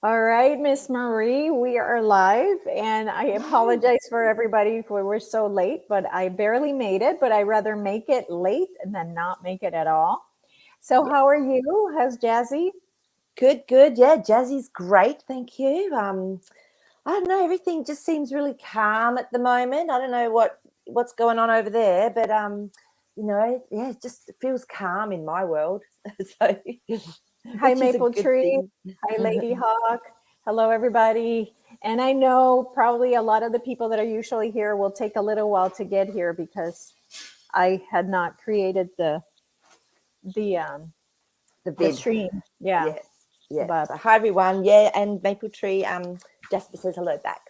All right, Miss Marie, we are live, and I apologize for everybody if we were so late, but I barely made it. But I rather make it late than not make it at all. So, Yeah. how are you? How's Jazzy? Good, good. Yeah, Jazzy's great. Thank you. I don't know, everything just seems really calm at the moment. I don't know what's going on over there, but yeah, it just feels calm in my world. So Hi, which is a Maple good Tree. thing. Hi, Lady Hawk. Hello, everybody. And I know probably a lot of the people that are usually here will take a little while to get here because I had not created the um The the vid. stream. Yeah, Yeah. Yeah. but So hi everyone. Yeah, and Maple Tree, Jasper says hello back.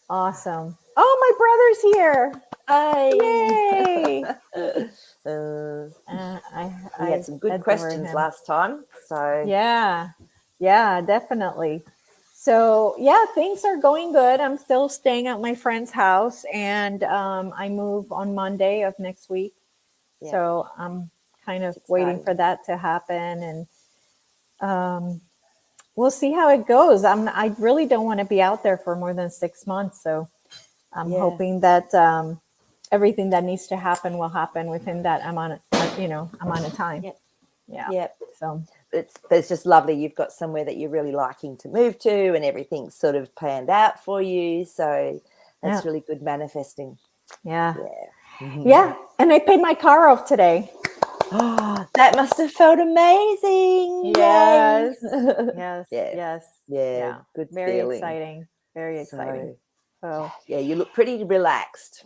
awesome. Oh, my brother's here. Hi. Yay! uh, we had I some good adore questions him. last time. So Yeah, yeah, definitely. So yeah, things are going good. I'm still staying at my friend's house, and I move on Monday of next week. yeah, So I'm kind of it's waiting exciting. for that to happen, and um, we'll see how it goes. I really don't want to be out there for more than 6 months, so I'm Yeah. hoping that everything that needs to happen will happen within that amount of time. Yeah. Yeah. Yeah. So It's just lovely. You've got somewhere that you're really liking to move to, and everything's sort of planned out for you. So yeah, that's really good manifesting. yeah, Yeah. yeah. And I paid my car off today. Oh, that must have felt amazing. Yay. Yes, yes, Yeah. yes. Yeah. Yeah. Good Very feeling. exciting. Very exciting. So, So yeah, you look pretty relaxed.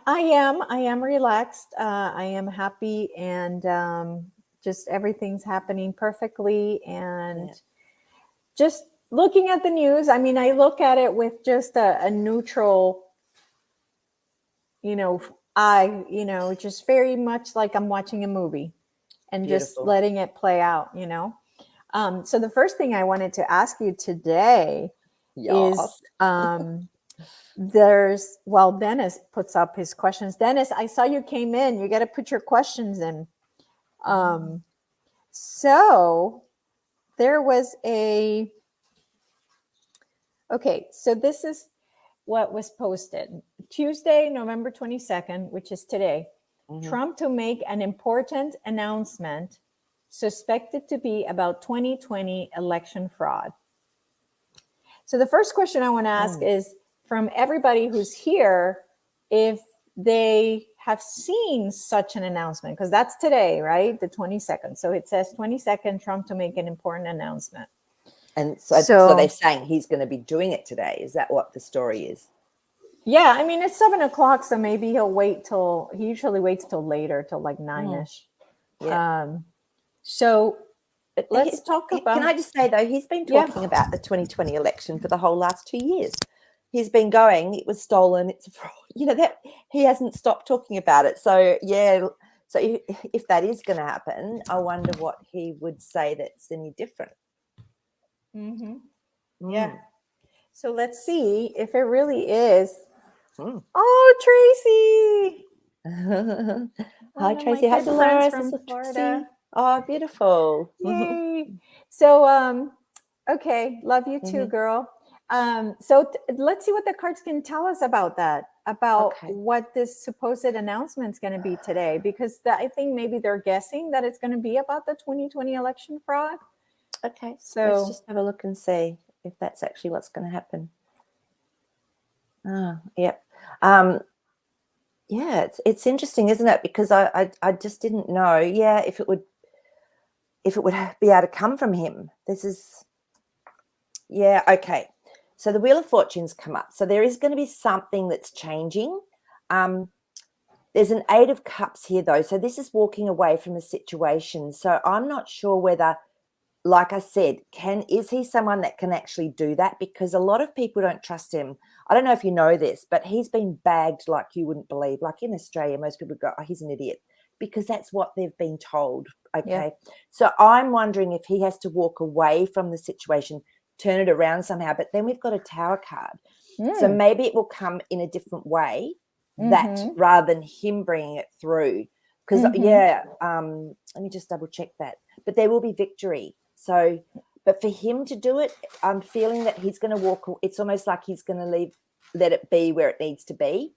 I am relaxed. I am happy, and just everything's happening perfectly. And Yeah. just looking at the news, I mean, I look at it with just a neutral, you know, eye, just very much like I'm watching a movie and just Beautiful. letting it play out. So the first thing I wanted to ask you today Yes. is while Dennis puts up his questions. Dennis, I saw you came in. You got to put your questions in. Um, so there was okay, so this is what was posted Tuesday, November 22nd, which is today. Mm-hmm. Trump to make an important announcement suspected to be about 2020 election fraud. So the first question I want to ask Mm. is from everybody who's here, if they have seen such an announcement, because that's today, right? The 22nd. So it says 22nd, Trump to make an important announcement. And so they're So saying he's going to be doing it today. Is that what the story is? yeah, I mean it's 7 o'clock, so maybe he usually waits till later, till like Mm. 9ish. Yeah. Um, so But let's talk can I about just say, though, he's been yeah. talking about the 2020 election for the whole last 2 years. He's been going, it was stolen, it's a fraud. That he hasn't stopped talking about it. So, yeah. So if that is going to happen, I wonder what he would say that's any different. Mm-hmm. Yeah. Mm. So let's see if it really is. Mm. Oh, Tracy, Hi, one of my Tracy. Hi, good friends Dolores. This from is Florida. Tracy. Oh, beautiful. Yay. So, okay, love you too, Hmm. girl. So let's see what the cards can tell us about that, about Okay. what this supposed announcement is going to be today, because I think maybe they're guessing that it's going to be about the 2020 election fraud. Okay. Let's So, just have a look and see if that's actually what's going to happen. Oh, yep. Yeah, it's interesting, isn't it? Because I just didn't know, yeah, if it would be able to come from him. This is yeah, okay. So the Wheel of Fortune's come up. So there is going to be something that's changing. There's an Eight of Cups here, though. So this is walking away from a situation. So I'm not sure whether, like I said, is he someone that can actually do that? Because a lot of people don't trust him. I don't know if you know this, but he's been bagged like you wouldn't believe. Like in Australia, most people go, oh, he's an idiot, because that's what they've been told. yeah. Okay. So I'm wondering if he has to walk away from the situation, turn it around somehow. But then we've got a Tower card. So Mm. maybe it will come in a different way, that Mm-hmm. rather than him bringing it through. Because, Mm-hmm. yeah, let me just double check that. But there will be victory. So But for him to do it, I'm feeling that he's going to walk. It's almost like he's going to let it be where it needs to be.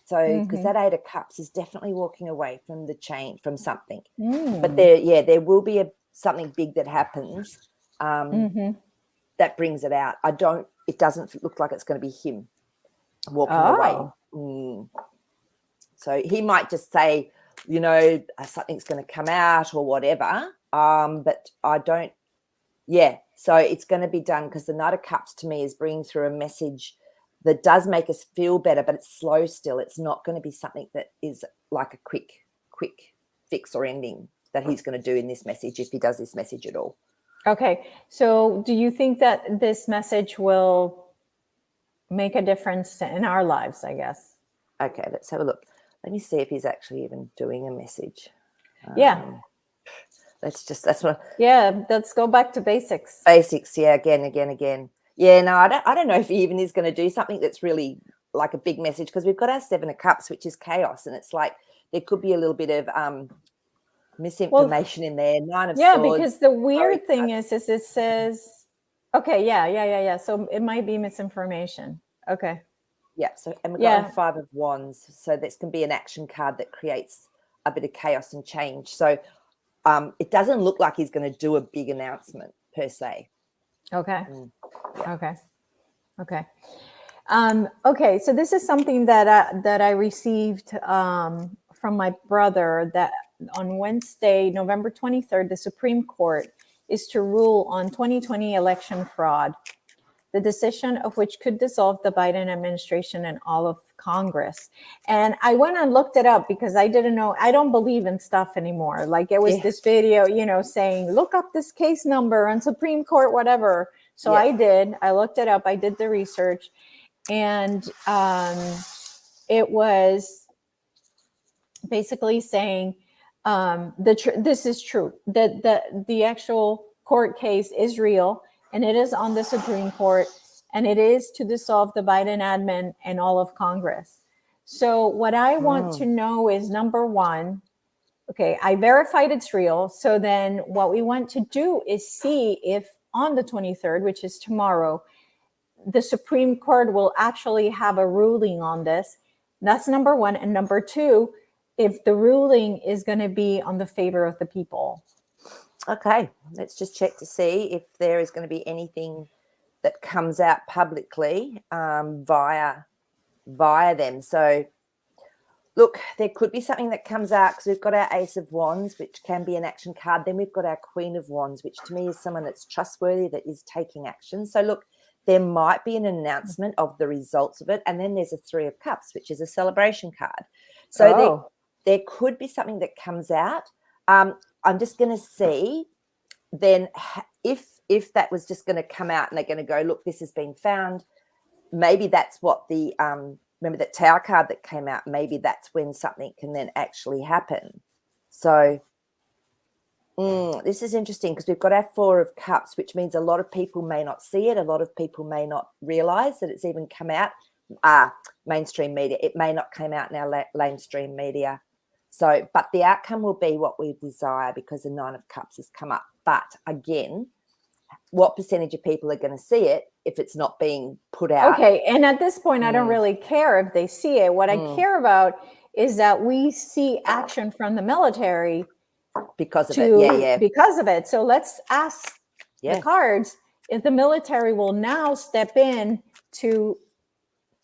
So, because that 8 of Cups is definitely walking away from the change, from something. But there will be something big that happens that brings it out. It doesn't look like it's going to be him walking away. So he might just say, something's going to come out or whatever. But I don't. Yeah, so it's going to be done, because the Knight of Cups to me is bringing through a message that does make us feel better, but it's slow still. It's not going to be something that is like a quick fix or ending that he's going to do in this message, if he does this message at all. Okay, so do you think that this message will make a difference in our lives, I guess? Okay, let's have a look. Let me see if he's actually even doing a message. Let's go back to basics. Basics, yeah, again. Yeah, no, I don't know if he even is going to do something that's really like a big message, because we've got our 7 of Cups, which is chaos, and it's like there could be a little bit of misinformation in there. 9 of Swords. Because the weird thing is it says, okay, yeah. So it might be misinformation. Okay. Yeah. So, and we've got 5 of Wands. So this can be an action card that creates a bit of chaos and change. So it doesn't look like he's going to do a big announcement per se. Okay. Okay. Okay. So this is something that I received from my brother, that on Wednesday, November 23rd, the Supreme Court is to rule on 2020 election fraud, the decision of which could dissolve the Biden administration and all of Congress. And I went and looked it up, because I didn't know, I don't believe in stuff anymore. Like it was this video, saying, look up this case number on Supreme Court, whatever. So I looked it up, I did the research, and it was basically saying, this is true, that the actual court case is real, and it is on the Supreme Court, and it is to dissolve the Biden admin and all of Congress. So what I want to know is, number one, okay, I verified it's real. So then what we want to do is see if on the 23rd, which is tomorrow, the Supreme Court will actually have a ruling on this. That's number one. And number two, if the ruling is going to be on the favor of the people. Okay, let's just check to see if there is going to be anything that comes out publicly via them. So, look, there could be something that comes out, because we've got our Ace of Wands, which can be an action card. Then we've got our Queen of Wands, which to me is someone that's trustworthy, that is taking action. So, look, there might be an announcement of the results of it. And then there's a 3 of Cups, which is a celebration card. So there could be something that comes out. I'm just going to see then if that was just going to come out and they're going to go, look, this has been found. Maybe that's what the remember that Tower card that came out. Maybe that's when something can then actually happen. So this is interesting, because we've got our 4 of Cups, which means a lot of people may not see it. A lot of people may not realize that it's even come out. Mainstream media. It may not come out in our mainstream media. So, but the outcome will be what we desire, because the 9 of Cups has come up. But again, what percentage of people are going to see it if it's not being put out? Okay, and at this point, I don't really care if they see it. What I care about is that we see action from the military because of it. Because of it. So let's ask the cards if the military will now step in to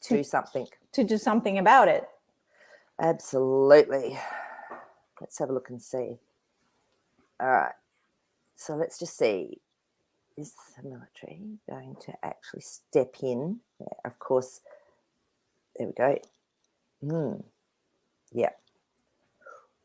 do something about it. Absolutely. Let's have a look and see. All right. So let's just see. Is the military going to actually step in? Yeah, of course. There we go. Yeah.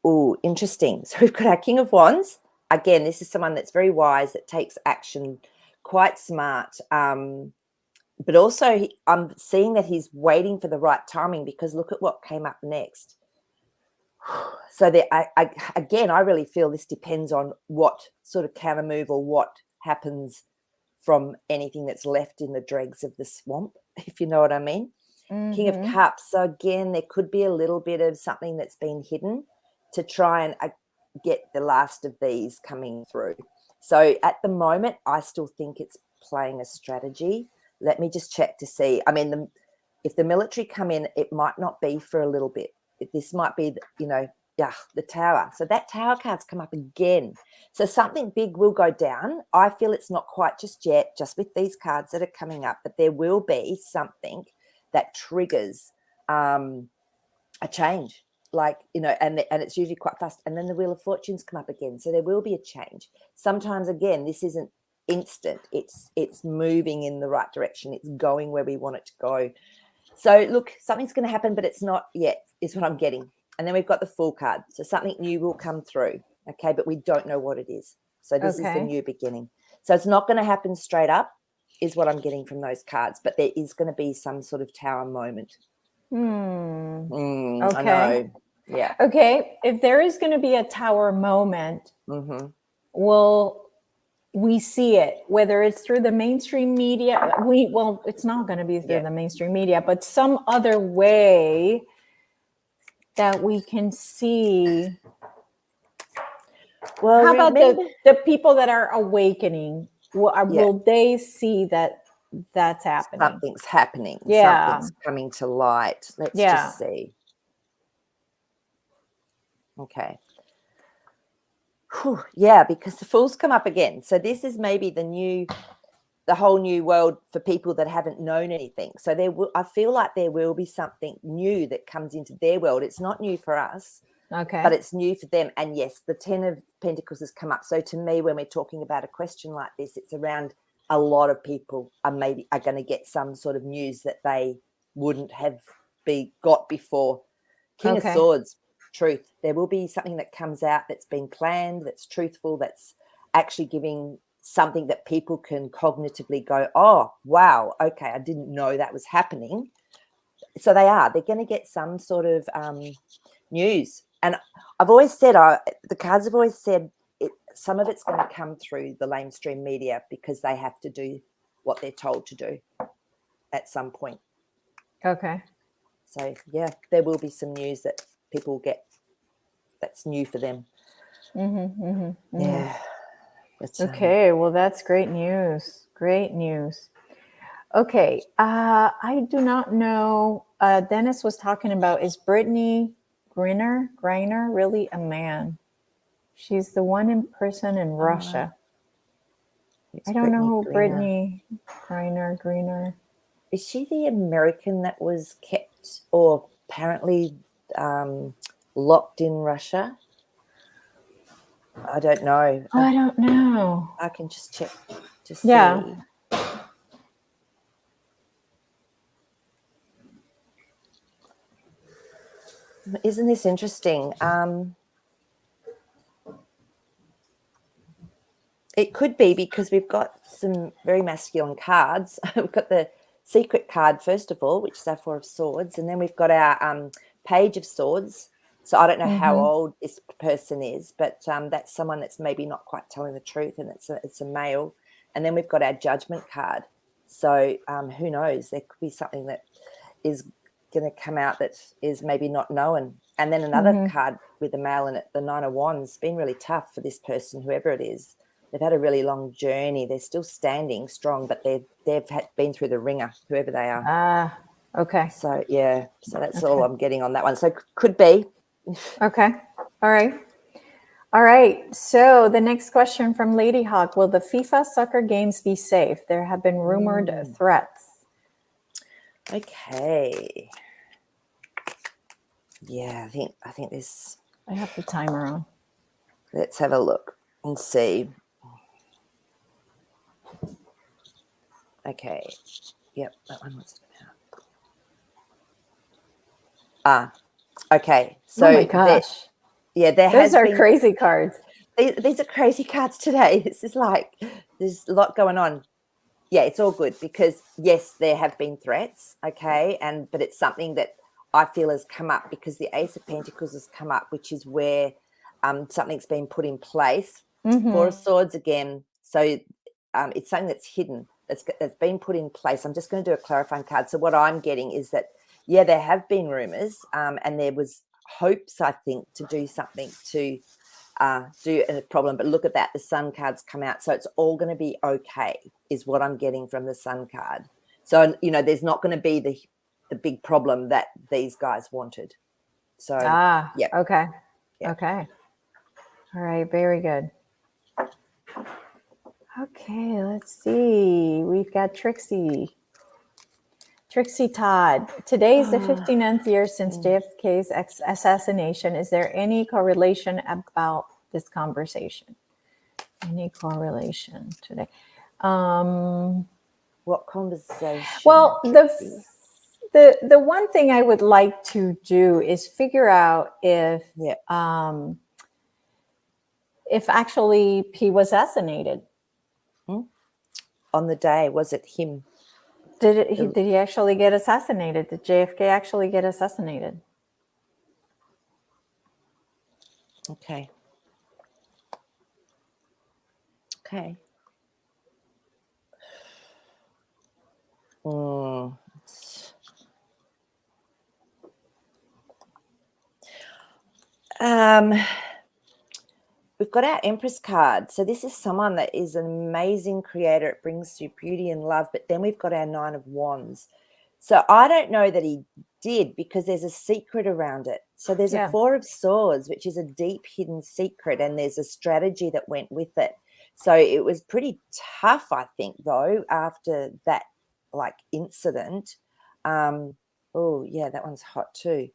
Oh, interesting. So we've got our King of Wands. Again, this is someone that's very wise, that takes action, quite smart. But also I'm seeing that he's waiting for the right timing, because look at what came up next. So I really feel this depends on what sort of counter move or what happens from anything that's left in the dregs of the swamp, if you know what I mean. King of Cups. So again, there could be a little bit of something that's been hidden to try and get the last of these coming through. So at the moment, I still think it's playing a strategy. Let me just check to see. I mean, if the military come in, it might not be for a little bit. This might be, the Tower. So that Tower card's come up again. So something big will go down. I feel it's not quite just yet, just with these cards that are coming up, but there will be something that triggers a change. And it's usually quite fast. And then the Wheel of Fortune's come up again. So there will be a change. Sometimes, again, this isn't instant. It's moving in the right direction. It's going where we want it to go. So look, something's going to happen, but it's not yet, is what I'm getting. And then we've got the Fool card. So something new will come through. Okay, but we don't know what it is. So this is the new beginning. So it's not going to happen straight up, is what I'm getting from those cards. But there is going to be some sort of Tower moment. Okay. I know. Yeah. Okay. If there is going to be a Tower moment, will we see it, whether it's through the mainstream media? It's not going to be through the mainstream media, but some other way that we can see. Well, how about the people that are awakening? Will they see that that's happening? Something's happening. Yeah. Something's coming to light. Let's just see. Okay. Whew, yeah, because the Fool's come up again. So this is maybe the whole new world for people that haven't known anything. So I feel like there will be something new that comes into their world. It's not new for us, but it's new for them. And yes, the 10 of Pentacles has come up. So to me, when we're talking about a question like this, it's around a lot of people are going to get some sort of news that they wouldn't have got before. King of Swords. Truth. There will be something that comes out that's been planned, that's truthful, that's actually giving something that people can cognitively go, oh, wow, okay, I didn't know that was happening. So they're going to get some sort of news. And I've always said, the cards have always said some of it's going to come through the mainstream media because they have to do what they're told to do at some point. Okay. So, yeah, there will be some news that people get that's new for them. Yeah. Okay, well, that's great news. Great news. Okay, I do not know. Dennis was talking about, is Brittany Griner really a man? She's the one in prison in Russia. I don't know who Brittany Griner. Is she the American that was kept or apparently locked in Russia? I don't know. I don't know. I can just check to see. Isn't this interesting? It could be because we've got some very masculine cards. We've got the Secret card, first of all, which is our Four of Swords. And then we've got our Page of Swords. So I don't know how old this person is, but that's someone that's maybe not quite telling the truth, and it's a male. And then we've got our Judgment card. So who knows? There could be something that is going to come out that is maybe not known. And then another card with a male in it, the Nine of Wands. It's been really tough for this person, whoever it is. They've had a really long journey. They're still standing strong, but they've been through the ringer, whoever they are. Okay. So, yeah. So that's all I'm getting on that one. So could be. Okay. All right. So the next question from Lady Hawk. Will the FIFA soccer games be safe? There have been rumored threats. Okay. Yeah, I think this. I have the timer on. Let's have a look and see. Okay. Yep, that one was about. Okay. So oh my gosh. Those are crazy cards. These are crazy cards today. This is like there's a lot going on. Yeah, it's all good because yes, there have been threats. Okay, but it's something that I feel has come up because the Ace of Pentacles has come up, which is where something's been put in place. Four of Swords again. So it's something that's hidden. That's been put in place. I'm just going to do a clarifying card. So what I'm getting is that, yeah, there have been rumors and there was hopes, I think, to do something to do a problem. But look at that, the Sun cards come out. So it's all going to be okay, is what I'm getting from the Sun card. So, there's not going to be the big problem that these guys wanted. So, yeah. Okay. Yep. Okay. All right. Very good. Okay. Let's see. We've got Trixie. Trixie Todd. Today is the 59th year since JFK's assassination. Is there any correlation about this conversation? Any correlation today? What conversation? Well, the one thing I would like to do is figure out if actually he was assassinated. On the day, was it him? Did he actually get assassinated? Did JFK actually get assassinated? Okay. We've got our Empress card. So this is someone that is an amazing creator. It brings you beauty and love. But then we've got our Nine of Wands. So I don't know that he did, because there's a secret around it. So there's a Four of Swords, which is a deep hidden secret, and there's a strategy that went with it. So it was pretty tough, I think, though, after that incident. Oh yeah, that one's hot too.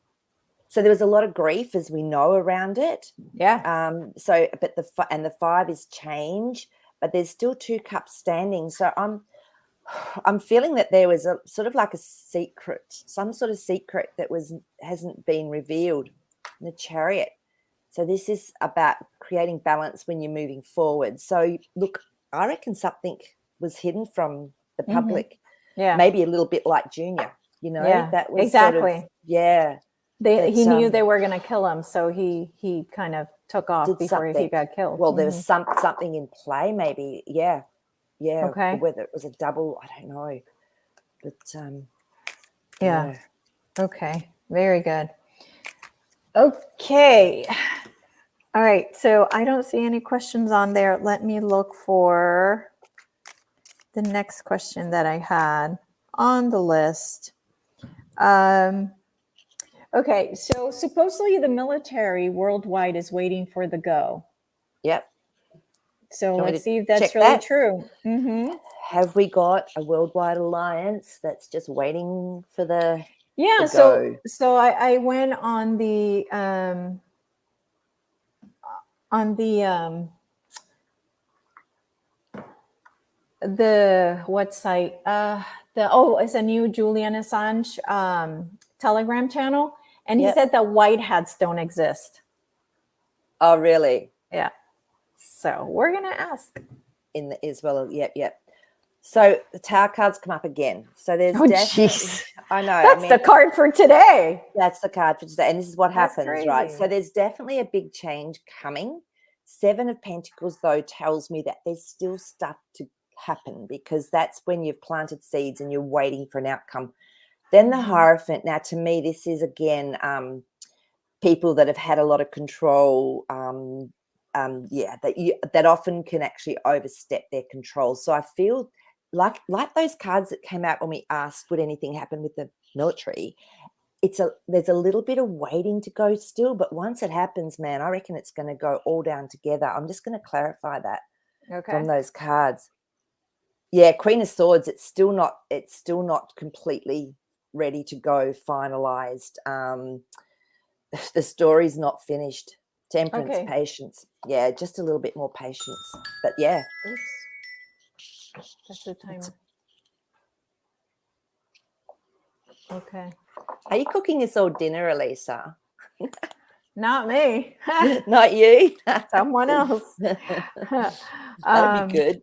So there was a lot of grief, as we know, around it. Yeah. So, but the 5 is change, but there's still 2 cups standing. So I'm feeling that there was a sort of like a secret, some sort of secret that hasn't been revealed in the Chariot. So this is about creating balance when you're moving forward. So look, I reckon something was hidden from the public. Yeah. Maybe a little bit like Junior, that was exactly. Sort of, he knew they were going to kill him, so he kind of took off before he got killed. Well, there was something in play, maybe. Yeah. Okay. Whether it was a double, I don't know. But yeah. Okay. Very good. Okay. All right. So I don't see any questions on there. Let me look for the next question that I had on the list. Okay, so supposedly the military worldwide is waiting for the go. Yep. So let's see if that's really true. Mm-hmm. Have we got a worldwide alliance that's just waiting for the go? So I went on the what site? It's a new Julian Assange Telegram channel, and he said that white hats don't exist. Oh, really? Yeah. So we're gonna ask as well. Yep. So the Tower cards come up again. So there's definitely. I know. That's the card for today. That's the card for today, and this is what happens, right? So there's definitely a big change coming. 7 of Pentacles, though, tells me that there's still stuff to happen, because that's when you've planted seeds and you're waiting for an outcome. Then the Hierophant. Now, to me, this is again people that have had a lot of control. That often can actually overstep their control. So I feel like those cards that came out when we asked, would anything happen with the military? There's a little bit of waiting to go still, but once it happens, man, I reckon it's going to go all down together. I'm just going to clarify that from those cards. Yeah, Queen of Swords. It's still not completely ready to go, finalized. The story's not finished. Temperance, patience. Yeah, just a little bit more patience. But yeah. Oops. That's the timer. Okay. Are you cooking us all dinner, Elisa? Not me. Not you? Someone else. That'd be good.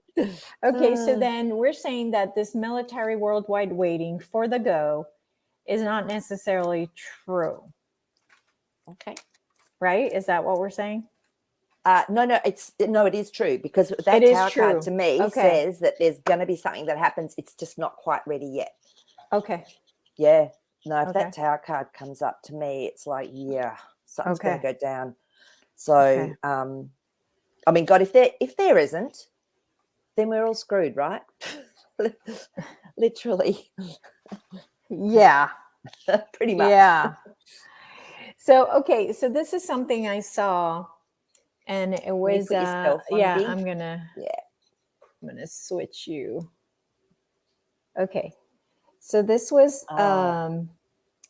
Okay, so then we're saying that this military worldwide waiting for the go is not necessarily true. Okay. Right? Is that what we're saying? No, it is true, because that Tower card to me says that there's going to be something that happens. It's just not quite ready yet. Okay. Yeah. No, if that Tower card comes up, to me, it's like, something's going to go down. So, Okay. I mean, God, if there isn't, then we're all screwed, right? Literally, Yeah. pretty much. Yeah. So, okay. So this is something I saw, and it Can you was, put yourself on yeah, big? I'm gonna switch you. Okay. So this was Oh,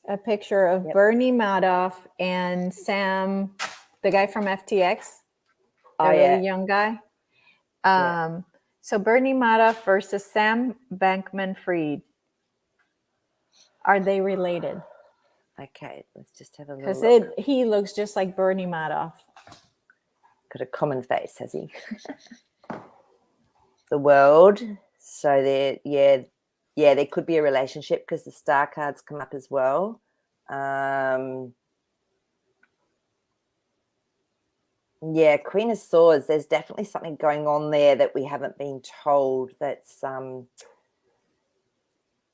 a picture of yep. Bernie Madoff and Sam, the guy from FTX, the Oh, really yeah. young guy. Yeah. So Bernie Madoff versus Sam Bankman-Fried. Are they related? Okay. Let's just have a little Because look. he looks just like Bernie Madoff. Got a common face, has he? The world. So there could be a relationship because the star cards come up as well. Yeah, Queen of Swords. There's definitely something going on there that we haven't been told. That's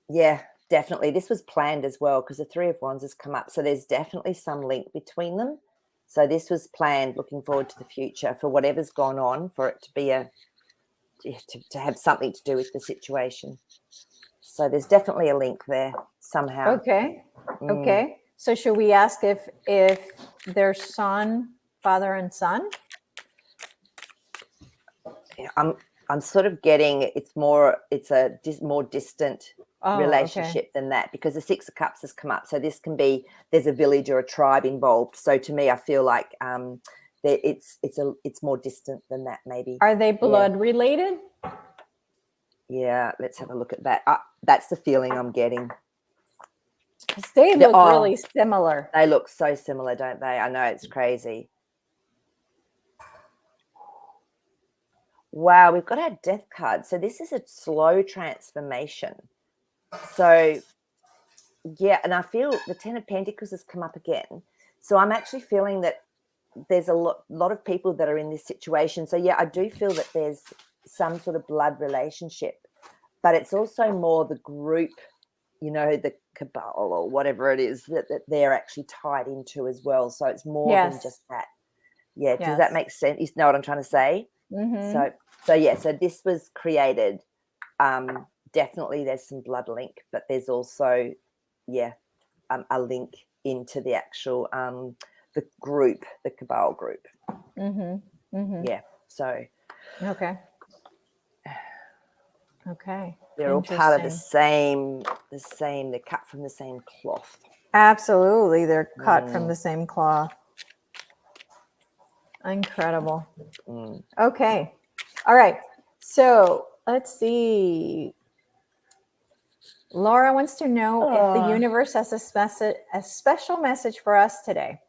yeah, definitely. This was planned as well because the Three of Wands has come up. So there's definitely some link between them. So this was planned, looking forward to the future for whatever's gone on, for it to be to have something to do with the situation. So there's definitely a link there somehow. Okay. Okay. So should we ask if their son, father and son? I'm sort of getting it's a more distant relationship than that, because the Six of Cups has come up. So this can be, there's a village or a tribe involved. So to me, I feel like that it's more distant than that, maybe. Are they blood related? Yeah, let's have a look at that. That's the feeling I'm getting. They look really similar. They look so similar, don't they? I know, it's crazy. Wow, we've got our Death card. So this is a slow transformation. So yeah, and I feel the Ten of Pentacles has come up again. So I'm actually feeling that there's a lot of people that are in this situation. So yeah, I do feel that there's some sort of blood relationship, but it's also more the group, the cabal or whatever it is that they're actually tied into as well. So it's more than just that. Yeah, does that make sense? You know what I'm trying to say? Mm-hmm. So this was created. Definitely there's some blood link, but there's also, a link into the actual, the group, the cabal group. Mm-hmm. Mm-hmm. Yeah. So. Okay. Okay. They're all part of the same, they're cut from the same cloth. Absolutely. They're cut from the same cloth. Incredible. Okay. All right. So let's see. Laura wants to know if the universe has a special message for us today.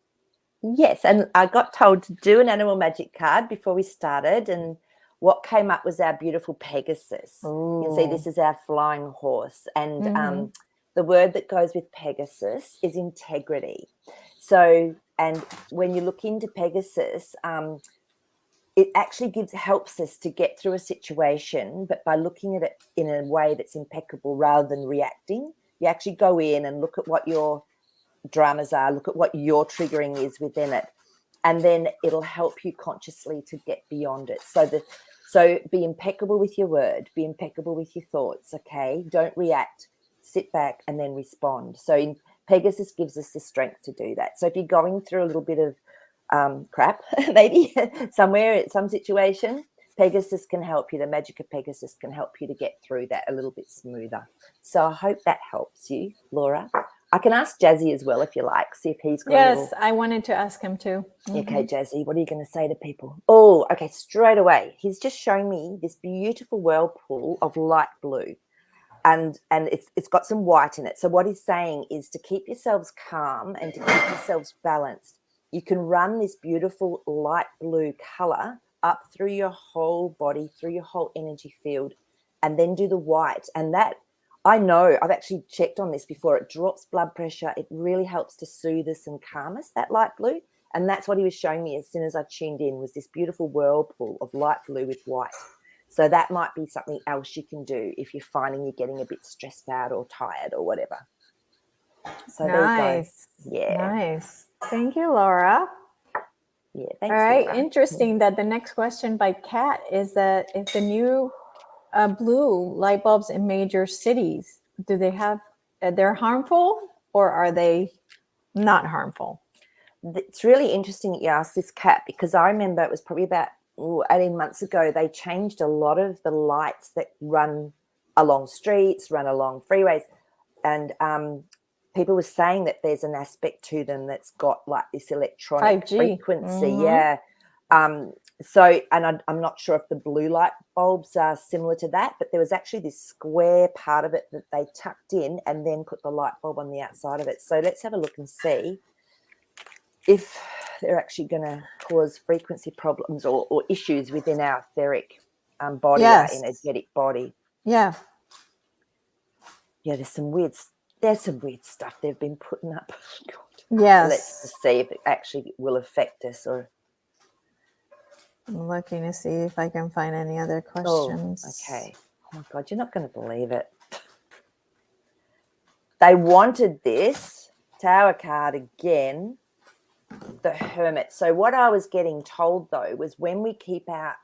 Yes. And I got told to do an animal magic card before we started. And what came up was our beautiful Pegasus. Ooh. You can see this is our flying horse. And the word that goes with Pegasus is integrity. So, and when you look into Pegasus, it actually helps us to get through a situation, but by looking at it in a way that's impeccable rather than reacting. You actually go in and look at what your dramas are, look at what your triggering is within it, and then it'll help you consciously to get beyond it. So be impeccable with your word, be impeccable with your thoughts, okay? Don't react, sit back and then respond. So Pegasus gives us the strength to do that. So if you're going through a little bit of crap, maybe somewhere at some situation, Pegasus can help you. The magic of Pegasus can help you to get through that a little bit smoother. So I hope that helps you, Laura. I can ask Jazzy as well if you like, see if he's got a little... I wanted to ask him too. Okay, Jazzy, what are you going to say to people? Oh, okay, straight away. He's just showing me this beautiful whirlpool of light blue. And it's got some white in it. So what he's saying is to keep yourselves calm and to keep yourselves balanced. You can run this beautiful light blue color up through your whole body, through your whole energy field, and then do the white. And that, I know, I've actually checked on this before. It drops blood pressure. It really helps to soothe us and calm us, that light blue. And that's what he was showing me as soon as I tuned in, was this beautiful whirlpool of light blue with white. So that might be something else you can do if you're finding you're getting a bit stressed out or tired or whatever. So nice. There you go. Yeah. Nice. Thank you, Laura. Yeah, All thanks, right. Laura. Interesting that the next question by Kat is that if the new blue light bulbs in major cities, do they have, they're harmful or are they not harmful? It's really interesting that you asked this, Kat, because I remember it was probably about 18 months ago, they changed a lot of the lights that run along streets, run along freeways. And people were saying that there's an aspect to them that's got like this electronic 5G. frequency. Mhm. Yeah. So, and I'm not sure if the blue light bulbs are similar to that, but there was actually this square part of it that they tucked in and then put the light bulb on the outside of it. So let's have a look and see if they're actually going to cause frequency problems or issues within our etheric body, Yes. our energetic body. Yeah. Yeah, there's some weird stuff they've been putting up. God. Yes. Let's just see if it actually will affect us. Or I'm looking to see if I can find any other questions. okay. Oh my God, you're not going to believe it. They wanted this Tower card again, the Hermit. So what I was getting told though was when we keep our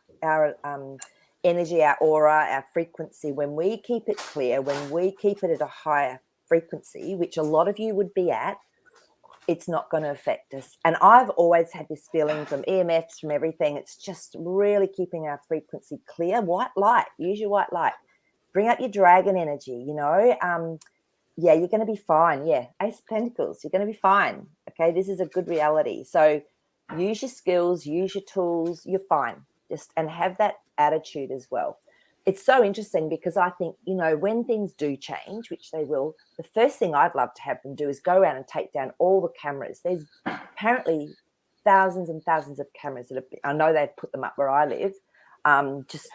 energy, our aura, our frequency, when we keep it clear, when we keep it at a higher frequency, which a lot of you would be at, it's not going to affect us. And I've always had this feeling from EMFs, from everything, it's just really keeping our frequency clear. White light, use your white light. Bring up your dragon energy, yeah, you're going to be fine. Yeah, Ace of Pentacles, you're going to be fine. Okay, this is a good reality. So use your skills, use your tools, you're fine. And have that attitude as well. It's so interesting because I think, when things do change, which they will, the first thing I'd love to have them do is go around and take down all the cameras. There's apparently thousands and thousands of cameras that have been, I know they've put them up where I live, just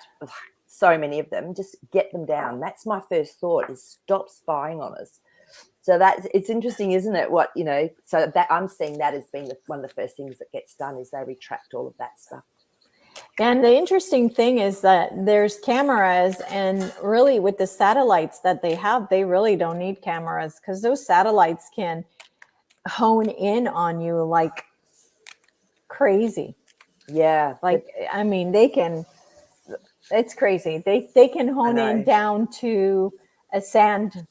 so many of them, just get them down. That's my first thought, is stop spying on us. So it's interesting, isn't it? So that I'm seeing that as being one of the first things that gets done is they retract all of that stuff. And the interesting thing is that there's cameras, and really with the satellites that they have, they really don't need cameras because those satellites can hone in on you like crazy. Yeah. I mean, they can, it's crazy. They can hone in down to a sand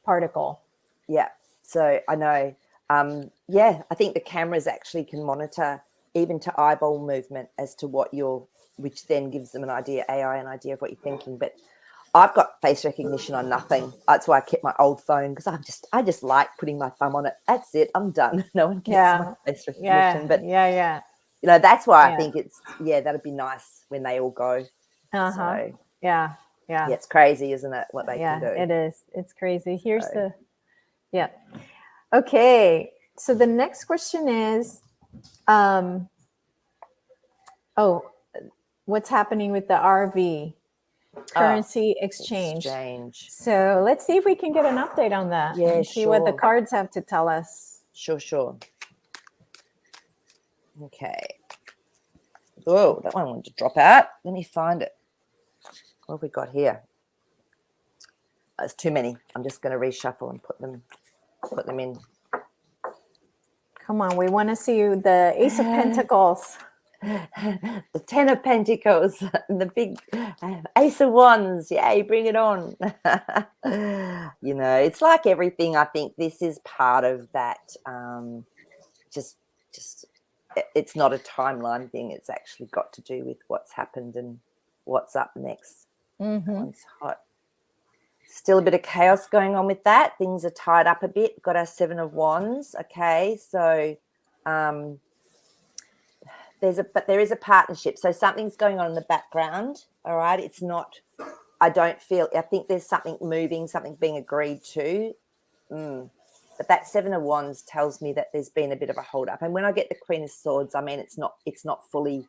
particle. Yeah. So I know. I think the cameras actually can monitor even to eyeball movement as to which then gives them AI an idea of what you're thinking. But I've got face recognition on nothing. That's why I kept my old phone, because I just like putting my thumb on it. That's it. I'm done. No one gets my face recognition. But that's why I think that'd be nice when they all go. So yeah, it's crazy, isn't it, what they can do? It is. It's crazy. Okay. So the next question is, what's happening with the RV currency exchange? So let's see if we can get an update on that. Yeah, and see what the cards have to tell us. Sure. Okay. Oh, that one wanted to drop out. Let me find it. What have we got here? There's too many. I'm just going to reshuffle and put them in. Come on, we want to see the Ace of Pentacles. The Ten of Pentacles, the big Ace of Wands. Yay, bring it on. It's like everything. I think this is part of that. Just it's not a timeline thing. It's actually got to do with what's happened and what's up next. That one's hot. Still a bit of chaos going on with that. Things are tied up a bit. Got our Seven of Wands. Okay, so there is a partnership. So something's going on in the background. All right, it's not. I think there's something moving, something being agreed to. But that Seven of Wands tells me that there's been a bit of a hold up. And when I get the Queen of Swords, I mean it's not fully.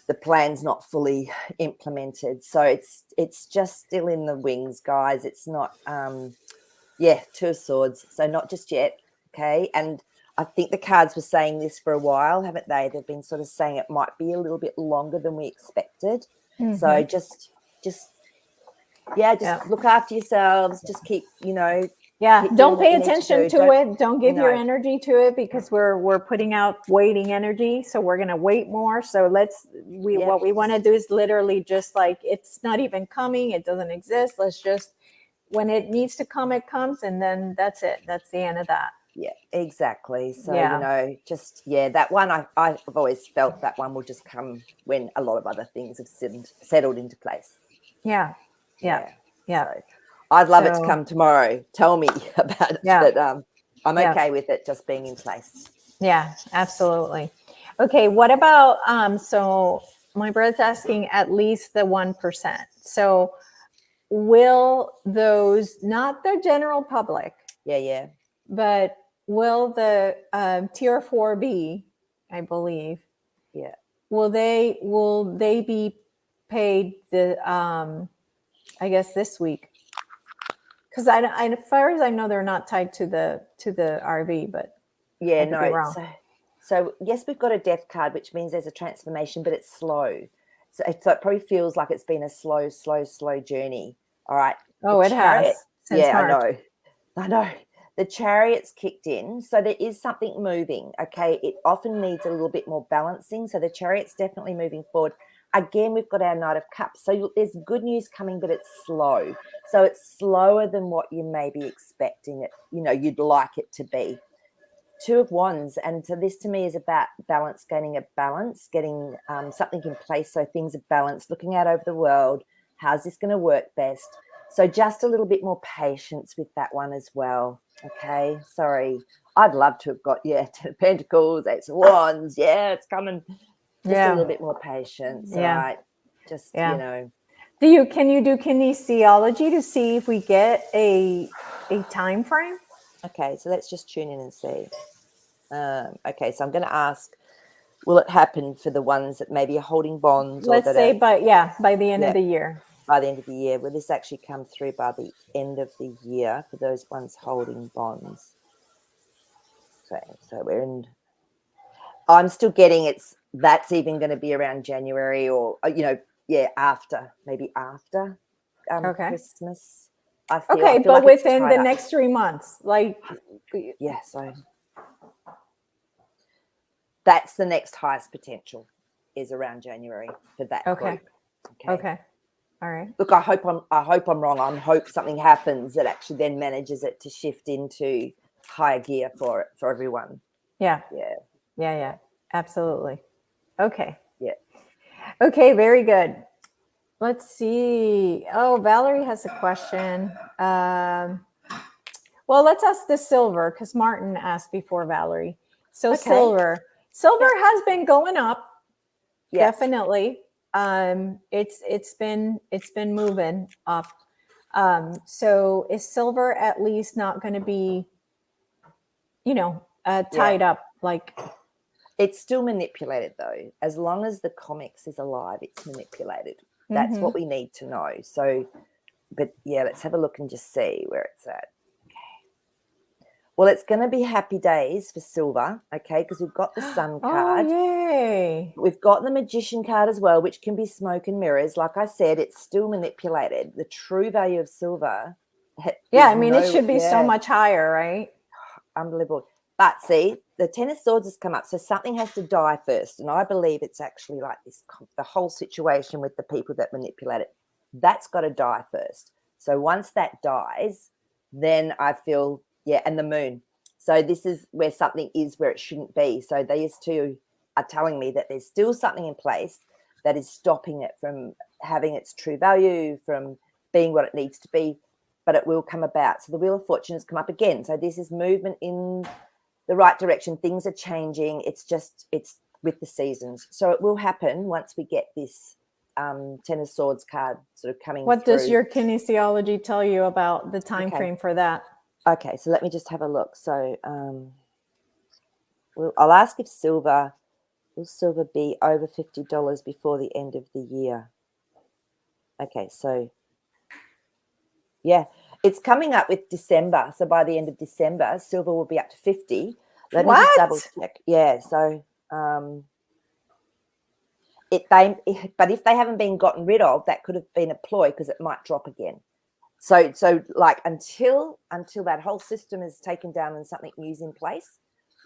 The plan's not fully implemented, so it's just still in the wings, guys. It's not, Two of Swords, so not just yet, okay? And I think the cards were saying this for a while, haven't they? They've been sort of saying it might be a little bit longer than we expected. So just look after yourselves. Just keep, Yeah, Keep doing don't what pay you need to attention do. to it. Don't give your No. energy to it because we're putting out waiting energy. So we're gonna wait more. So Yep. what we want to do is literally just like it's not even coming. It doesn't exist. Let's just when it needs to come, it comes, and then that's it. That's the end of that. Yeah, exactly. So, Yeah. just, that one, I've always felt that one will just come when a lot of other things have settled into place. Yeah. Yeah. Yeah. Yeah. So I'd love it to So, come tomorrow. Tell me about it. yeah. But I'm Yeah. okay with it just being in place. Yeah, absolutely. Okay, what about so my brother's asking at least the 1%. So will those not the general public, Yeah. but will the tier 4B, I believe, Yeah. will they be paid the I guess this week? Because as far as I know, they're not tied to the RV, but Yeah, I could be no. wrong. So yes, we've got a death card, which means there's a transformation, but it's slow. So it probably feels like it's been a slow journey. All right. The Oh, it has chariot. since Yeah, I March. know. I know. The chariot's kicked in. So there is something moving. Okay. It often needs a little bit more balancing. So the chariot's definitely moving forward. Again, we've got our Knight of Cups. So there's good news coming, but it's slow. So it's slower than what you may be expecting it, you'd like it to be. Two of Wands, and so this to me is about balance, gaining a balance, getting something in place so things are balanced, looking out over the world. How's this going to work best? So just a little bit more patience with that one as well. Okay, sorry. I'd love to have got, Ten of Pentacles, Ace of Wands. Yeah, it's coming. Just a little bit more patience. All Yeah. right. Just, Yeah. Can you do kinesiology to see if we get a time frame? Okay, so let's just tune in and see. Okay, so I'm going to ask, will it happen for the ones that maybe are holding bonds or Let's that say are by the end of the year. by the end of the year? Will this actually come through by the end of the year for those ones holding bonds? Okay, so I'm still getting that's even going to be around January or, after Okay. Christmas. I feel Okay, but like it's within tied the up. next 3 months, like Yeah, so that's the next highest potential is around January for that okay. group. Okay. All right. Look, I hope I'm wrong. I hope something happens that actually then manages it to shift into higher gear for everyone. Yeah. Yeah. Yeah. Absolutely. Okay. Yeah. Okay, very good. Let's see. Oh, Valerie has a question. Well, let's ask the silver because Martin asked before Valerie. So Okay. silver has been going up, definitely. It's been moving up. So is silver at least not going to be, tied up like? It's still manipulated though. As long as the comics is alive, it's manipulated. That's what we need to know. So, but yeah, let's have a look and just see where it's at. Well, it's going to be happy days for silver, okay, because we've got the Sun card. Oh, yay. We've got the Magician card as well, which can be smoke and mirrors. Like I said, it's still manipulated. The true value of silver. Yeah, I mean, it should be so much higher, right? Unbelievable. But see, the Ten of Swords has come up, so something has to die first. And I believe it's actually like this, the whole situation with the people that manipulate it, that's got to die first. So once that dies, then I feel, and the moon. So this is where something is where it shouldn't be. So these two are telling me that there's still something in place that is stopping it from having its true value, from being what it needs to be, but it will come about. So the Wheel of Fortune has come up again. So this is movement in the right direction. Things are changing. It's with the seasons. So it will happen once we get this Ten of Swords card sort of coming What through. does your kinesiology tell you about the time frame for that? Okay, so let me just have a look. So I'll ask if will silver be over $50 before the end of the year? Okay, so yeah, it's coming up with December. So by the end of December, silver will be up to 50. Let me just double check. Yeah, so but if they haven't been gotten rid of, that could have been a ploy because it might drop again. So like until that whole system is taken down and something new's in place,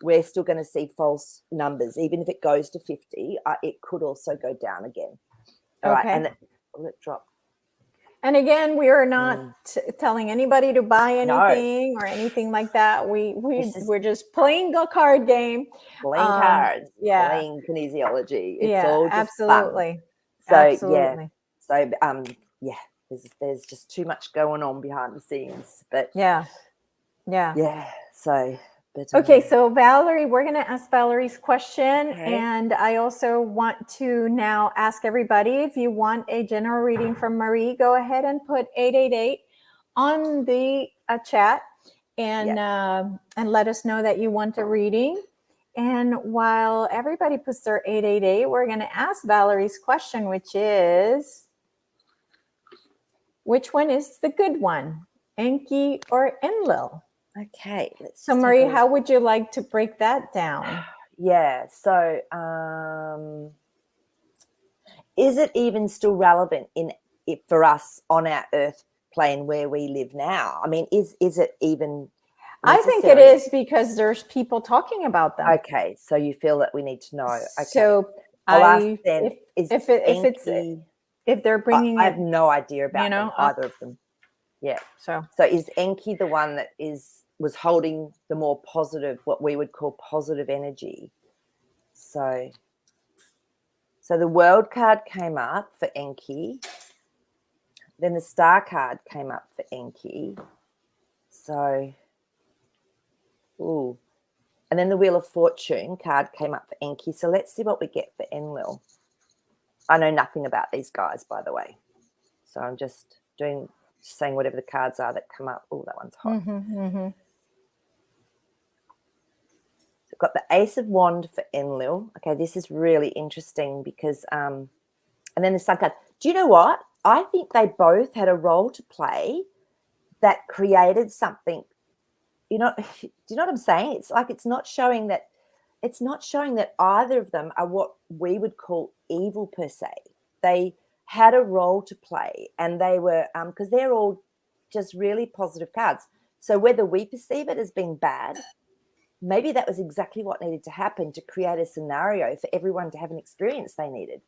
we're still going to see false numbers. Even if it goes to 50, it could also go down again. All right, Okay. and will it drop? And again, we are not telling anybody to buy anything or anything like that. We're just playing a card game. Playing cards, Yeah. playing kinesiology. It's Yeah, all just absolutely. fun. So Absolutely. yeah. So yeah, there's just too much going on behind the scenes. But Yeah. So but okay, so Valerie, we're going to ask Valerie's question. Okay. And I also want to now ask everybody, if you want a general reading from Marie, go ahead and put 888 on the chat and let us know that you want a reading. And while everybody puts their 888, we're going to ask Valerie's question, which is, which one is the good one, Enki or Enlil? Okay. So Marie, how would you like to break that down? Yeah. So is it even still relevant for us on our Earth plane where we live now? I mean, is it even necessary? I think it is, because there's people talking about them. Okay, so you feel that we need to know. Okay. So I'll ask then, if they're bringing I have no idea about them, either of them. Yeah. So is Enki the one that was holding the more positive, what we would call positive energy? So the World card came up for Enki. Then the Star card came up for Enki. So, and then the Wheel of Fortune card came up for Enki. So let's see what we get for Enlil. I know nothing about these guys, by the way. So I'm just saying whatever the cards are that come up. Oh, that one's hot. So I've got the Ace of Wand for Enlil. Okay, this is really interesting because, and then the Sun card. Do you know what? I think they both had a role to play that created something. Do you know what I'm saying? It's like it's not showing that either of them are what we would call evil per se. They had a role to play, and they were because they're all just really positive cards. So whether we perceive it as being bad, maybe that was exactly what needed to happen to create a scenario for everyone to have an experience they needed.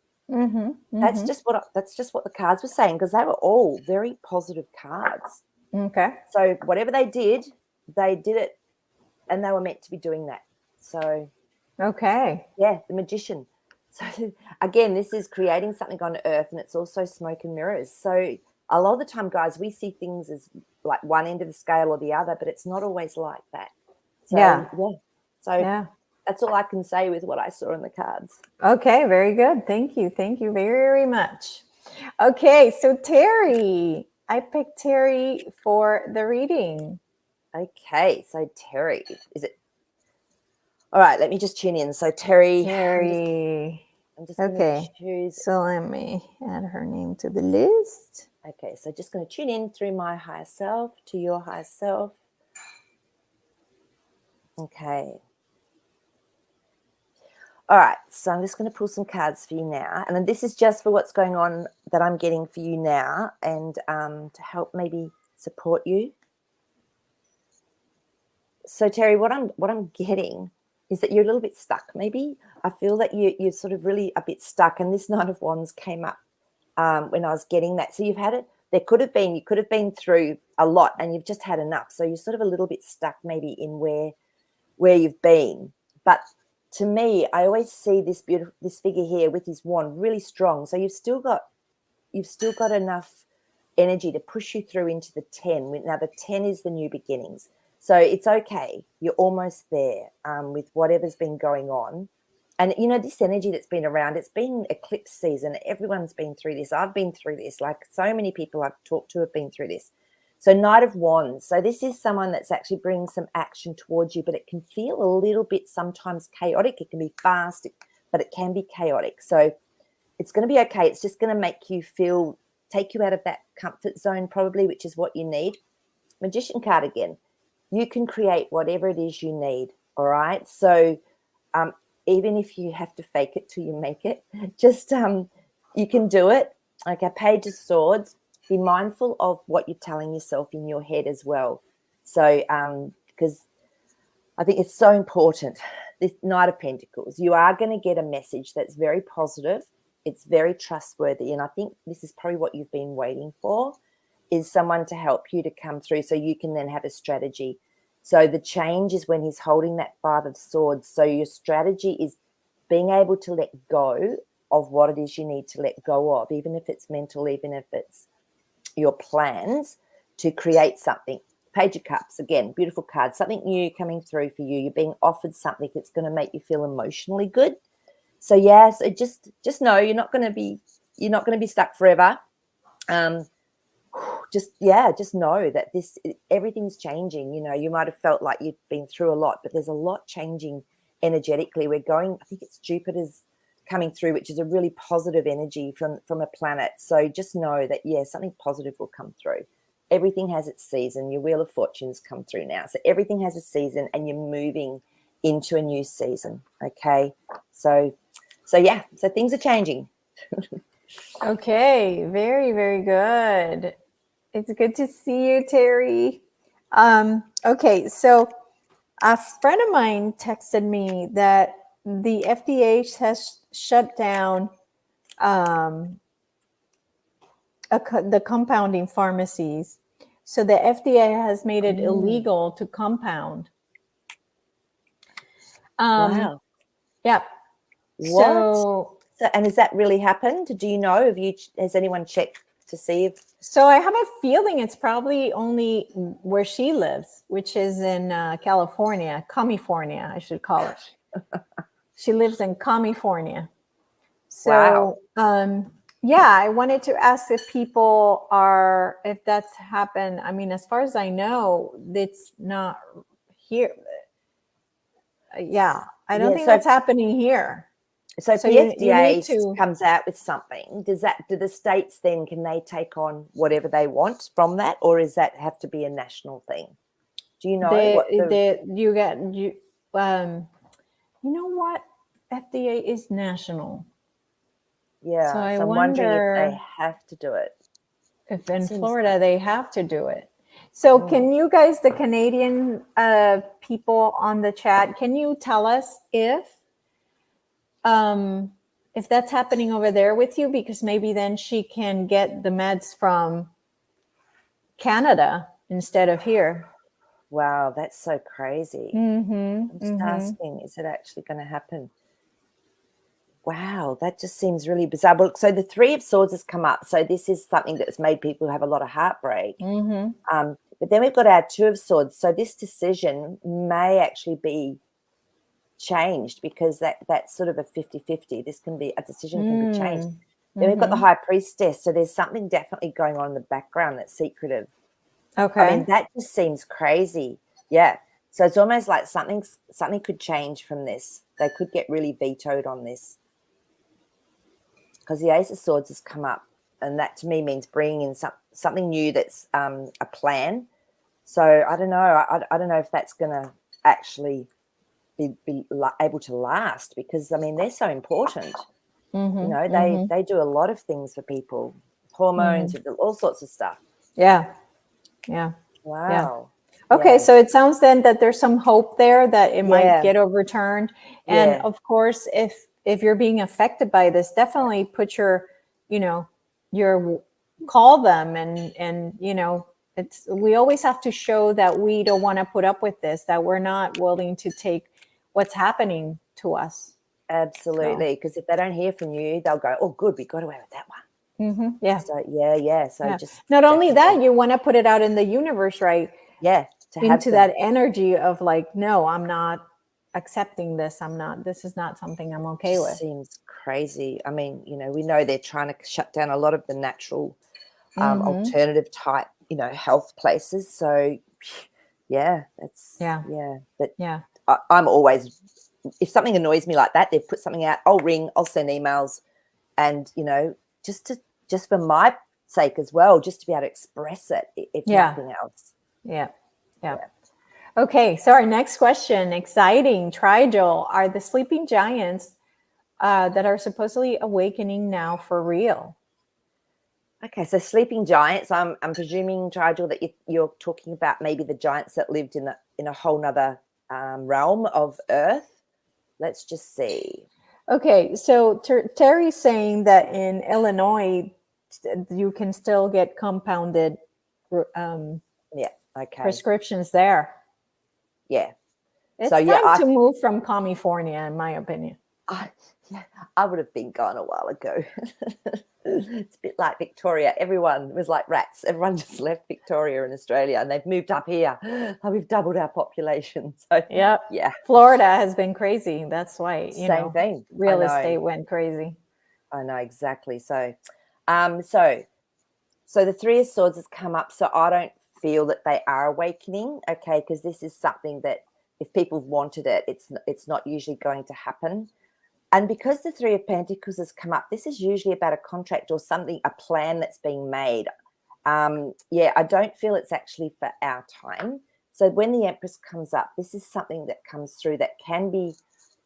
That's just what the cards were saying, because they were all very positive cards. Okay. So whatever they did it, and they were meant to be doing that. So okay. Yeah, the Magician. So again, this is creating something on Earth, and it's also smoke and mirrors. So a lot of the time, guys, we see things as like one end of the scale or the other, but it's not always like that. So So that's all I can say with what I saw in the cards. Okay, very good. Thank you. Thank you very much. Okay, so Terry, I picked Terry for the reading. Okay, so Terry, is it? All right, let me just tune in. So Terry. I'm just going to choose. So let me add her name to the list. Okay, so just going to tune in through my higher self to your higher self. Okay. All right, so I'm just going to pull some cards for you now. And then this is just for what's going on that I'm getting for you now, and to help maybe support you. So Terry, what I'm getting is that you're a little bit stuck. Maybe I feel that you're sort of really a bit stuck, and this Knight of Wands came up when I was getting that. So you could have been through a lot, and you've just had enough. So you're sort of a little bit stuck maybe in where you've been. But to me, I always see this figure here with his wand really strong. So you've still got enough energy to push you through into the 10. Now the 10 is the new beginnings. So it's okay. You're almost there with whatever's been going on. And, this energy that's been around, it's been eclipse season. Everyone's been through this. I've been through this. Like so many people I've talked to have been through this. So Knight of Wands. So this is someone that's actually bringing some action towards you, but it can feel a little bit sometimes chaotic. It can be fast, but it can be chaotic. So it's going to be okay. It's just going to make you take you out of that comfort zone probably, which is what you need. Magician card again. You can create whatever it is you need, all right? So even if you have to fake it till you make it, just you can do it. Okay, Page of Swords. be mindful of what you're telling yourself in your head as well. So, because I think it's so important. This Knight of Pentacles, you are going to get a message that's very positive. It's very trustworthy. And I think this is probably what you've been waiting for, is someone to help you to come through so you can then have a strategy. So the change is when he's holding that Five of Swords. So your strategy is being able to let go of what it is you need to let go of, even if it's mental, even if it's your plans to create something. Page of Cups, again, beautiful card, something new coming through for you. You're being offered something that's going to make you feel emotionally good. So yes, just know you're not going to be stuck forever. Just know that everything's changing. You know, you might have felt like you've been through a lot, but there's a lot changing energetically. I think it's Jupiter's coming through, which is a really positive energy from a planet. So just know that, something positive will come through. Everything has its season. Your Wheel of Fortune's come through now. So everything has a season and you're moving into a new season. Okay. So things are changing. Okay. Very, very good. It's good to see you, Terry. Okay. So a friend of mine texted me that the FDA has shut down the compounding pharmacies. So the FDA has made it illegal to compound. Wow. Yeah. What? So, and has that really happened? Do you know? Has anyone checked to see if? So I have a feeling it's probably only where she lives, which is in California, California, I should call it. She lives in California. So, Wow. I wanted to ask if if that's happened. I mean, as far as I know, it's not here. I don't think that's happening here. So the FDA comes out with something. Do the states then, can they take on whatever they want from that, or does that have to be a national thing? Do you know you know what? FDA is national. Yeah. So I'm wondering if they have to do it. If in Florida they have to do it. So can you guys, the Canadian people on the chat, can you tell us if that's happening over there with you? Because maybe then she can get the meds from Canada instead of here. Wow, that's so crazy. I'm just asking, is it actually going to happen? Wow, that just seems really bizarre. Well, so the Three of Swords has come up. So this is something that's made people have a lot of heartbreak. But then we've got our Two of Swords. So this decision may actually be changed, because that's sort of a 50-50. This can be a decision can be changed. Then we've got the High Priestess. So there's something definitely going on in the background that's secretive. Okay. I mean, that just seems crazy. Yeah. So it's almost like something could change from this. They could get really vetoed on this, because the Ace of Swords has come up, and that to me means bringing in something new that's a plan. So I don't know. I don't know if that's going to actually be able to last, because, I mean, they're so important. You know, they do a lot of things for people, hormones, all sorts of stuff. Yeah. Wow. Okay, so it sounds then that there's some hope there that it might get overturned. And of course, if you're being affected by this, definitely put your call them and we always have to show that we don't want to put up with this, that we're not willing to take what's happening to us. Absolutely, because if they don't hear from you, they'll go, "Oh, good, we got away with that one." Yeah. So just not only that, you want to put it out in the universe, right? Yeah. Into that energy of like, no, I'm not accepting this. This is not something I'm okay with. Seems crazy. I mean, we know they're trying to shut down a lot of the natural alternative type, health places. So I'm always, if something annoys me like that, they've put something out, I'll ring, I'll send emails, and just for my sake as well, just to be able to express it, if nothing else. Yeah. Okay, so our next question, exciting. Trigel, are the sleeping giants that are supposedly awakening now for real? Okay, so sleeping giants. I'm presuming, Nigel, that you're talking about maybe the giants that lived in a whole nother realm of Earth. Let's just see. Okay, so Terry's saying that in Illinois, you can still get compounded Yeah. Okay. prescriptions there. Yeah. It's So, yeah, time to move from California, in my opinion. I would have been gone a while ago. It's a bit like Victoria. Everyone was like rats. Everyone just left Victoria in Australia and they've moved up here. Oh, we've doubled our population. So Yep. yeah, Florida has been crazy. That's why, same thing. real estate went crazy. I know exactly. So, so the Three of Swords has come up. So I don't feel that they are awakening. Okay, because this is something that if people wanted it, it's not usually going to happen. And because the Three of Pentacles has come up, this is usually about a contract or something, a plan that's being made. I don't feel it's actually for our time. So when the Empress comes up, this is something that comes through that can be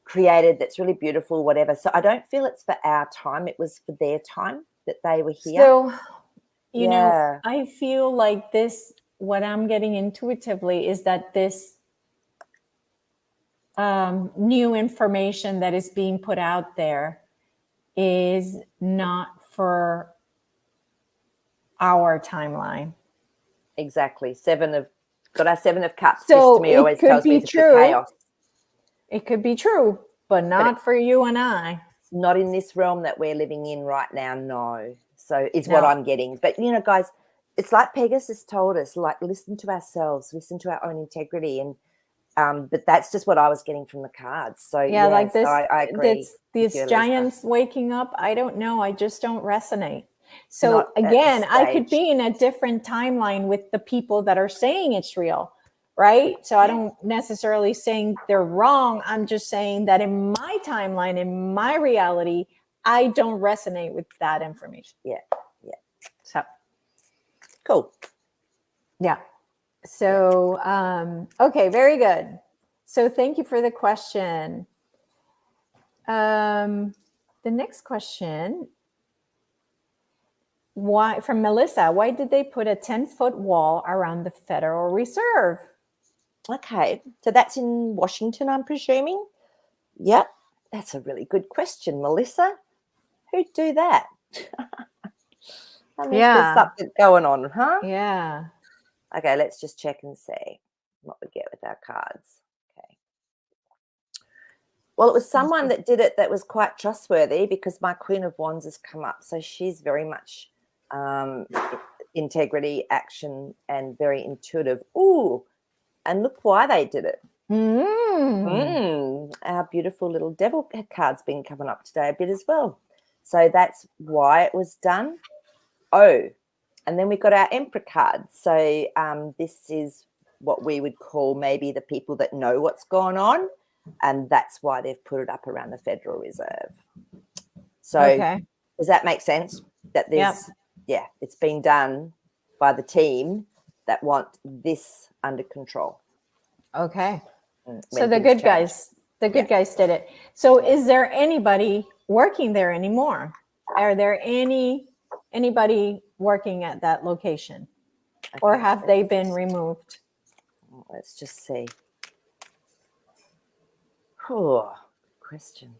created, that's really beautiful, whatever. So I don't feel it's for our time. It was for their time that they were here. So, you know, I feel like this, what I'm getting intuitively is that this new information that is being put out there is not for our timeline. Exactly. Got our Seven of Cups. So this to me always tells me it's the chaos. It could be true, but not for you and I. Not in this realm that we're living in right now, no. So it's what I'm getting. But, you know, guys, it's like Pegasus told us, like, listen to ourselves, listen to our own integrity. And but that's just what I was getting from the cards. So like this, so I agree. These giants waking up, I don't know. I just don't resonate. So again, I could be in a different timeline with the people that are saying it's real, right? So I don't necessarily saying they're wrong. I'm just saying that in my timeline, in my reality, I don't resonate with that information. Yeah. So cool. Yeah. So, okay, very good. So thank you for the question. The next question, from Melissa, why did they put a 10-foot wall around the Federal Reserve? Okay, so that's in Washington, I'm presuming. Yep, that's a really good question, Melissa. Who'd do that? There's something going on, huh? Yeah. Okay, let's just check and see what we get with our cards. Okay. Well, it was someone that did it that was quite trustworthy because my Queen of Wands has come up. So she's very much integrity, action, and very intuitive. Ooh, and look why they did it. Our beautiful little devil card's been coming up today a bit as well. So that's why it was done. Oh, and then we've got our Emperor card. So this is what we would call maybe the people that know what's going on, and that's why they've put it up around the Federal Reserve. So does that make sense? That there's, it's been done by the team that want this under control. Okay. So the good guys did it. So is there anybody working there anymore? Are there anybody working at that location? Okay. Or have they been removed? Let's just see. Oh, good question.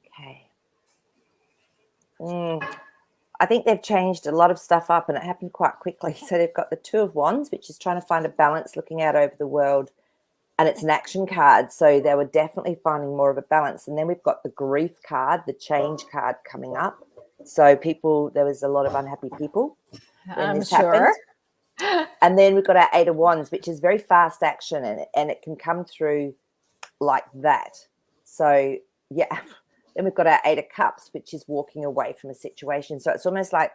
Okay. I think they've changed a lot of stuff up and it happened quite quickly. So they've got the Two of Wands, which is trying to find a balance, looking out over the world. And it's an action card. So they were definitely finding more of a balance. And then we've got the Grief card, the Change card coming up. So there was a lot of unhappy people when this happened. And then we've got our Eight of Wands, which is very fast action and it can come through like that. So, yeah. Then we've got our Eight of Cups, which is walking away from a situation. So it's almost like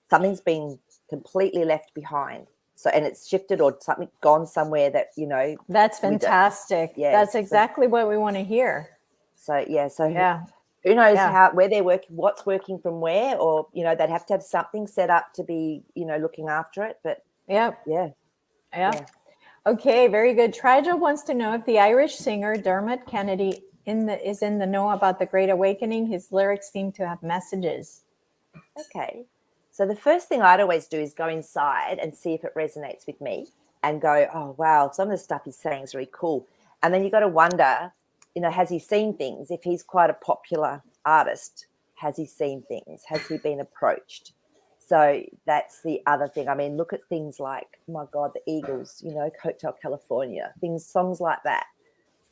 something's been completely left behind. So, and it's shifted or something gone somewhere that, you know. That's fantastic. Yeah. That's exactly what we want to hear. So, who knows where they're working, what's working from where, or, you know, they'd have to have something set up to be, you know, looking after it. But yeah. Okay, very good. Trigel wants to know if the Irish singer Dermot Kennedy is in the know about the Great Awakening. His lyrics seem to have messages. Okay. So the first thing I'd always do is go inside and see if it resonates with me and go, oh, wow, some of the stuff he's saying is really cool. And then you got to wonder, has he seen things? If he's quite a popular artist, has he seen things? Has he been approached? So that's the other thing. I mean, look at things like, oh my God, the Eagles, Hotel California, songs like that.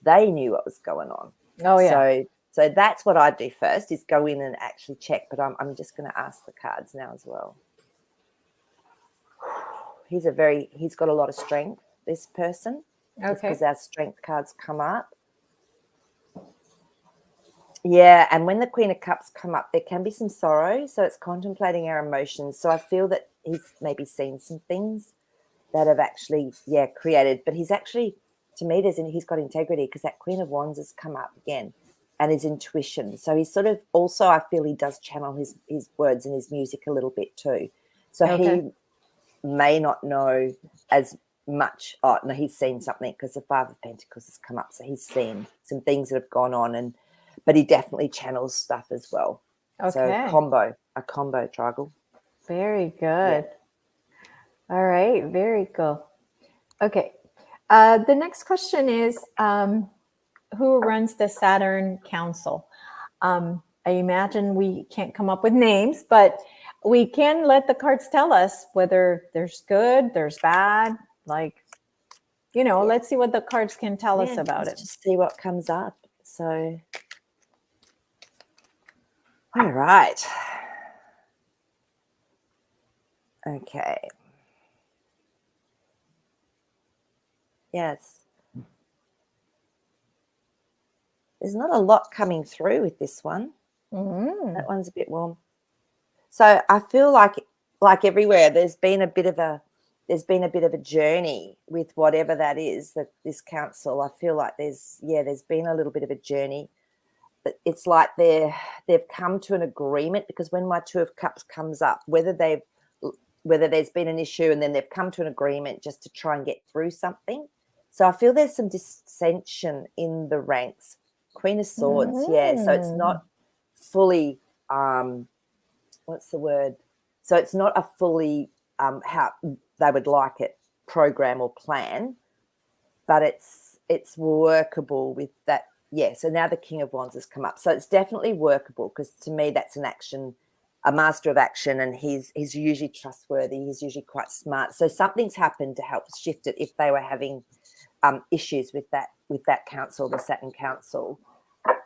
They knew what was going on. Oh, yeah. So that's what I do first, is go in and actually check. But I'm just going to ask the cards now as well. He's got a lot of strength, this person. Okay. Because our strength cards come up. Yeah, and when the Queen of Cups come up, there can be some sorrow. So it's contemplating our emotions. So I feel that he's maybe seen some things that have actually, created. But he's actually, to me, he's got integrity, because that Queen of Wands has come up again, and his intuition. So he's sort of also, I feel he does channel his words and his music a little bit too. So he may not know as much. Oh, no, he's seen something, because the Five of Pentacles has come up. So he's seen some things that have gone on, but he definitely channels stuff as well. Okay. So a combo Trigel. Very good. Yeah. All right. Very cool. Okay. The next question is, who runs the Saturn Council? I imagine we can't come up with names, but we can let the cards tell us whether there's good, there's bad. Let's see what the cards can tell us about it. Just see what comes up. So, all right. Okay. Yes. There's not a lot coming through with this one. Mm. That one's a bit warm. So I feel like everywhere there's been a bit of a journey with whatever that is, that this council. I feel like there's been a little bit of a journey, but it's like they've come to an agreement, because when my Two of Cups comes up, whether there's been an issue and then they've come to an agreement just to try and get through something. So I feel there's some dissension in the ranks. Queen of Swords, yeah. So it's not fully, what's the word? So it's not a fully how they would like it, program or plan, but it's workable with that. Yeah. So now the King of Wands has come up. So it's definitely workable, because to me that's an action, a master of action, and he's usually trustworthy. He's usually quite smart. So something's happened to help shift it if they were having issues with that council, the Saturn Council.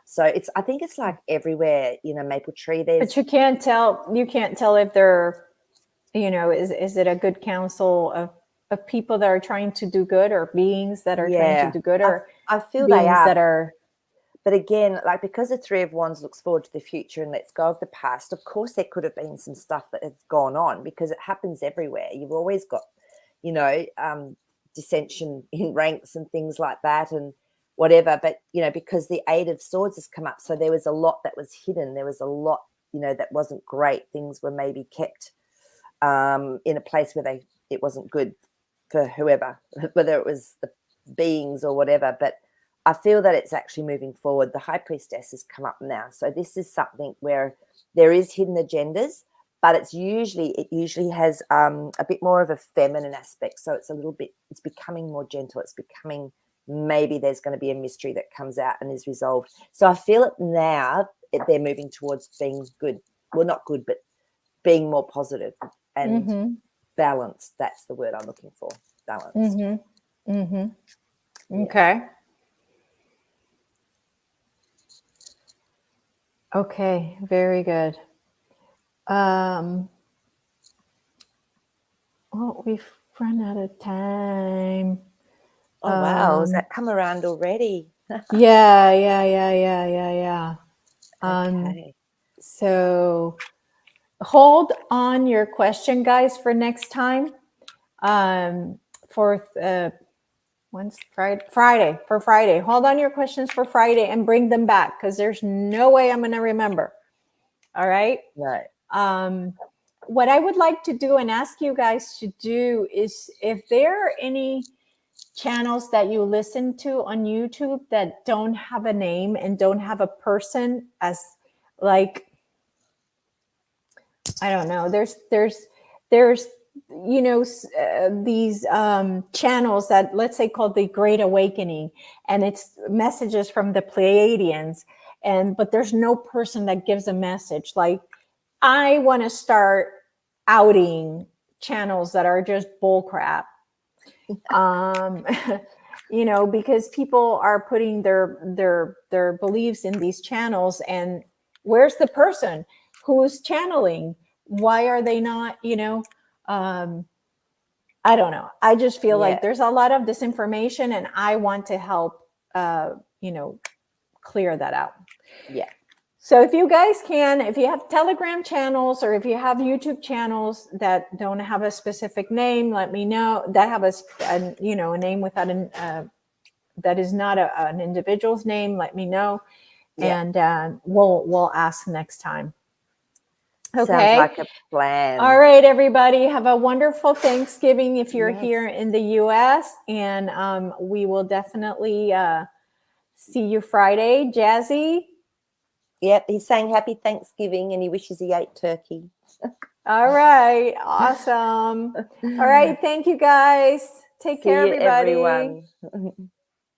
So I think it's like everywhere, Maple Tree. But you can't tell if they're, is it a good council of people that are trying to do good, or beings that are trying to do good, or I feel beings they are. that are. But again, because the Three of Wands looks forward to the future and lets go of the past, of course there could have been some stuff that has gone on, because it happens everywhere. You've always got, dissension in ranks and things like that and whatever. But, because the Eight of Swords has come up, so there was a lot that was hidden. There was a lot, that wasn't great. Things were maybe kept in a place where it wasn't good for whoever, whether it was the beings or whatever. But I feel that it's actually moving forward. The High Priestess has come up now. So this is something where there is hidden agendas, but it usually has a bit more of a feminine aspect. So it's becoming more gentle. It's becoming, maybe there's going to be a mystery that comes out and is resolved. So I feel it now, they're moving towards being good. Well, not good, but being more positive and balanced. That's the word I'm looking for. Balanced. Okay. Okay, very good. Well, we've run out of time. Oh, wow. Has that come around already? Yeah. Okay. So hold on your question, guys, for next time. For when's Friday. For Friday. Hold on your questions for Friday and bring them back, because there's no way I'm going to remember. All right. Right. What I would like to do and ask you guys to do is, if there are any channels that you listen to on YouTube that don't have a name and don't have a person as, like, I don't know. There's these channels that, let's say, called the Great Awakening, and it's messages from the Pleiadians, but there's no person that gives a message. Like, I want to start outing channels that are just bullcrap. Because people are putting their beliefs in these channels, and where's the person who's channeling? Why are they not, I don't know. I just feel like there's a lot of disinformation, and I want to help, clear that out. Yeah. So if you guys can, if you have Telegram channels or if you have YouTube channels that don't have a specific name, let me know. That have a name without that is not an individual's name. Let me know, and we'll ask next time. Okay. Sounds like a plan. All right, everybody. Have a wonderful Thanksgiving if you're here in the U.S. And we will definitely see you Friday. Jazzy? Yep, he's saying happy Thanksgiving and he wishes he ate turkey. All right. Awesome. All right. Thank you, guys. Take care, everybody. See you, everyone.